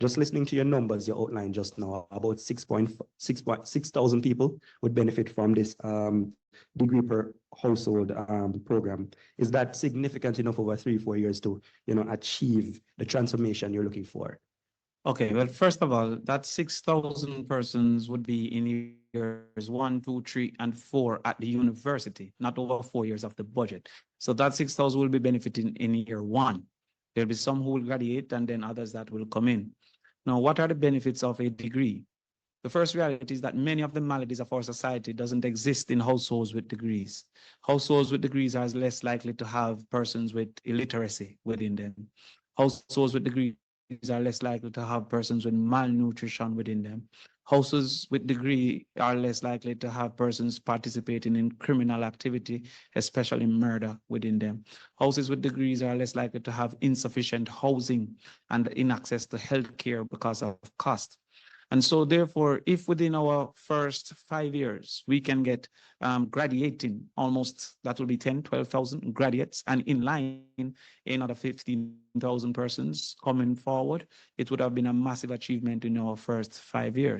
Just listening to your numbers you outlined just now, about 6,000 people would benefit from this degree per household program. Is that significant enough over 3-4 years to, achieve the transformation you're looking for? Okay, well, first of all, that 6,000 persons would be in years 1, 2, 3, and 4 at the university, not over 4 years of the budget. So that 6,000 will be benefiting in year 1. There'll be some who will graduate and then others that will come in. Now, what are the benefits of a degree? The first reality is that many of the maladies of our society doesn't exist in households with degrees. Households with degrees are less likely to have persons with illiteracy within them. Households with degrees are less likely to have persons with malnutrition within them. Houses with degree are less likely to have persons participating in criminal activity, especially murder within them. Houses with degrees are less likely to have insufficient housing and inaccess to healthcare because of cost. And so therefore, if within our first 5 years, we can get graduating almost, that will be 10, 12,000 graduates, and in line, another 15,000 persons coming forward, it would have been a massive achievement in our first 5 years.